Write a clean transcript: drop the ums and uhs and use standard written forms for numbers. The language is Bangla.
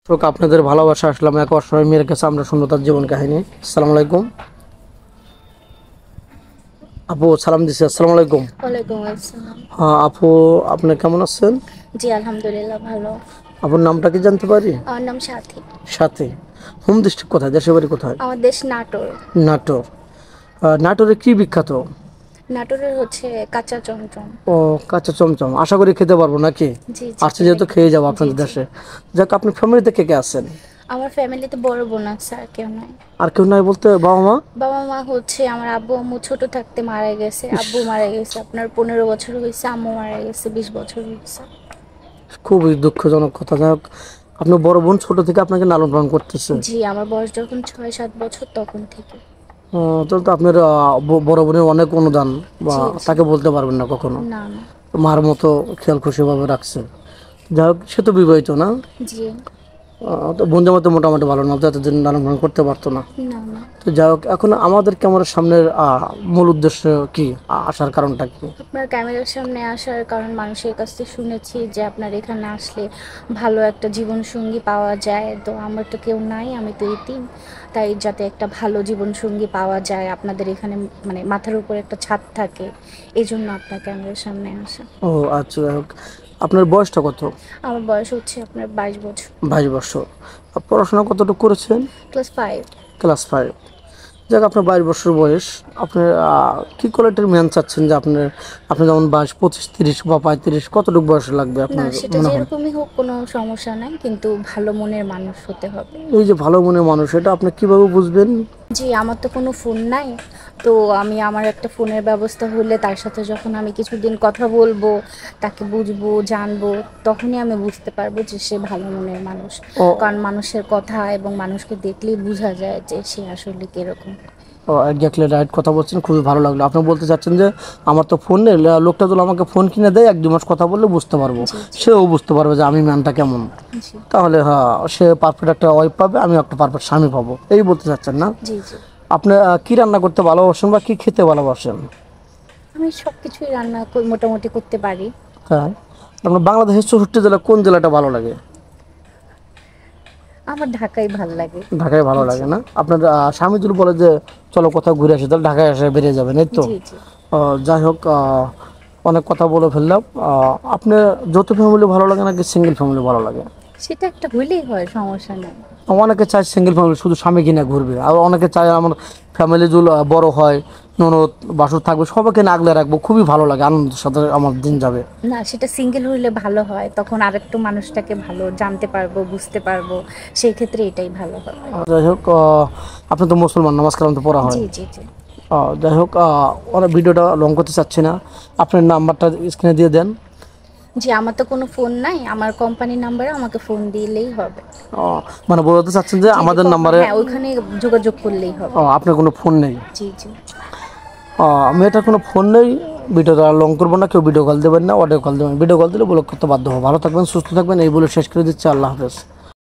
দর্শক আপনাদের ভালোবাসা আসলাম এক অসহায় মেয়ের কাছে আমরা শুনবো তার জীবন কাহিনী। আসসালামু আলাইকুম আপু, সালাম দিছি। আসসালামু আলাইকুম। ওয়ালাইকুম আসসালাম। হ্যাঁ আপু, আপনি কেমন আছেন? জি আলহামদুলিল্লাহ ভালো। আপুর নামটা কি জানতে পারি? আমার নাম সাথী। সাথে হোম ডিস্ট্রিক্ট কোথায়, দেশের বাড়ি কোথায়? আমার দেশ নাটোর। নাটোর। নাটোরে কি বিখ্যাত? নাটোরের হচ্ছে কাঁচা চমচম। ও, কাঁচা চমচম। আশা করি খেতে পারবো নাকি? জি জি আসছে যেহেতু খেয়ে যাবো জি আপনাদের জি। দেশে। যাক, আপনি ফ্যামিলিতে কে কে আছেন? আমার ফ্যামিলিতে বড় বোন আছে, আর কেউ নাই। আর কেউ নাই বলতে বাবা মা? বাবা মা হচ্ছে আমার আব্বু আম্মু ছোট থাকতে মারা গেছে। আব্বু মারা গেছে আপনার 15 বছর হয়েছে, আম্মু মারা গেছে 20 বছর হয়েছে। খুবই দুঃখজনক কথা। যাই হোক, আপনার বড় বোন ছোট থেকে আপনাকে লালন পালন করতেছে। জি আমার বয়স যখন 6-7 বছর তখন থেকে। তাহলে তো আপনার বড় বোনের অনেক অনুদান, বা জি জি। তাকে বলতে পারবেন না কখনো। না না। মার মতো খেয়াল খুশি ভাবে রাখছে। যাই হোক, সে তো বিবাহিত না? জি। তো বোনদের মতো মোটামুটি ভালো না, এতদিন লালন পালন করতে পারতো না। না না। তো যাই হোক, এখন আমাদের ক্যামেরার সামনের মূল উদ্দেশ্য কি, আসার কারণটা কি? আপনার ক্যামেরার সামনে আসার কারণ মানুষের কাছ থেকে শুনেছি যে আপনার এখানে আসলে ভালো একটা জীবন সঙ্গী পাওয়া যায়। তো আমার তো কেউ নাই, আমি তো এতিম। তাই যাতে একটা ভালো জীবন সঙ্গী পাওয়া যায় আপনাদের এখানে, মানে মাথার উপর একটা ছাদ থাকে, এই জন্য আপনার ক্যামেরার সামনে আসা। ও আচ্ছা, যাই হোক, আপনার বয়সটা কত? আমার বয়স হচ্ছে আপনার 22 বছর। 22 বছর। পড়াশোনা কতটুকু করেছেন? ক্লাস 5। ক্লাস 5। যাক, আপনার 22 বছর বয়স। আপনি কি কোয়ালিটির ম্যান চাচ্ছেন? যে আপনার, আপনি যেমন 22, 25, 30 বা 35, কতটুকু বয়স লাগবে না আপনার সেটা মনে হয়? যেরকমই হোক কোনো সমস্যা নাই, কিন্তু ভালো মনের মানুষ হতে হবে। এই যে ভালো মনের মানুষ, এটা আপনি কিভাবে বুঝবেন? জি আমার তো কোনো ফোন নাই। তো আমি আমার একটা ফোনের ব্যবস্থা হলে তার সাথে যখন আমি কিছুদিন কথা বলবো, তাকে বুঝবো জানবো, তখনই আমি বুঝতে পারবো যে সে ভালো মনের মানুষ। ও কারণ মানুষের কথা এবং মানুষকে দেখলেই বোঝা যায় যে সে আসলে কিরকম। ও একজাক্টলি রাইট কথা বলছেন, খুবই ভালো লাগলো। আপনি বলতে চাচ্ছেন যে আমার তো ফোন নেই, লোকটা যদি আমাকে ফোন কিনে দেয় 1-2 মাস কথা বললে বুঝতে পারবো, জি জি সেও বুঝতে পারবে যে আমি ম্যানটা কেমন। জি তাহলে হ্যাঁ, সে পারফেক্ট একটা ওয়াইফ পাবে, আমি একটা পারফেক্ট স্বামী পাবো, এই বলতে চাচ্ছেন না? জি জি। আপনি কি রান্না করতে ভালোবাসেন বা কি খেতে ভালোবাসেন? আমি সব কিছুই রান্না মোটামুটি করতে পারি। হ্যাঁ। আপনার বাংলাদেশের 64 জেলা কোন জেলাটা ভালো লাগে? আমার ঢাকাই ভাল লাগে। ঢাকায় ভালো জি লাগে না? আপনার স্বামী যদি বলে যে চলো কোথাও ঘুরে আসি, তাহলে ঢাকায় এসে বেরিয়ে যাবেন, এই তো? জি জি। যাই হোক, অনেক কথা বলে ফেললাম। আপনার যৌথ ফ্যামিলি ভালো লাগে নাকি সিঙ্গেল ফ্যামিলি ভালো লাগে? সেটা একটা হইলেই হয়, সমস্যা নেই। অনেকে চায় সিঙ্গেল ফ্যামিলি, শুধু স্বামী কিনে ঘুরবে। আর অনেকে চায় আমার ফ্যামিলি যদি বড় হয়, ননদ বাসুর থাকবে, সবাইকে না আগলে রাখবো, খুবই ভালো লাগে, আনন্দের সাথে আমার দিন যাবে। না সেটা সিঙ্গেল হইলে ভালো হয়, তখন আরেকটু মানুষটাকে ভালো জানতে পারবো, বুঝতে পারবো। সেই ক্ষেত্রে এটাই ভালো হবে। যাই হোক, আপনি তো মুসলমান, নামাজ কালাম তো পড়া হয়। জি জি জি। যাই হোক, ওরা ভিডিওটা লং করতে চাচ্ছি না, আপনার নাম্বারটা স্ক্রিনে দিয়ে দেন। জি আমার তো কোনো ফোন নাই, আমার কোম্পানির নাম্বারে আমাকে ফোন দিলেই হবে। মানে বলতে চাচ্ছেন যে জি জি আমাদের নাম্বারে? হ্যাঁ ওইখানে যোগাযোগ করলেই হবে। আপনার কোনো ফোন নেই? জি জি। মেয়েটার কোনো ফোন নেই। ভিডিওটা লং করবো না, কেউ ভিডিও কল দেবেন না, অডিও কল দেবেন। ভিডিও কল দিলে ব্লক করতে বাধ্য হবো। ভালো থাকবেন, সুস্থ থাকবেন, এই বলে শেষ করে দিচ্ছি। আল্লাহ হাফেজ।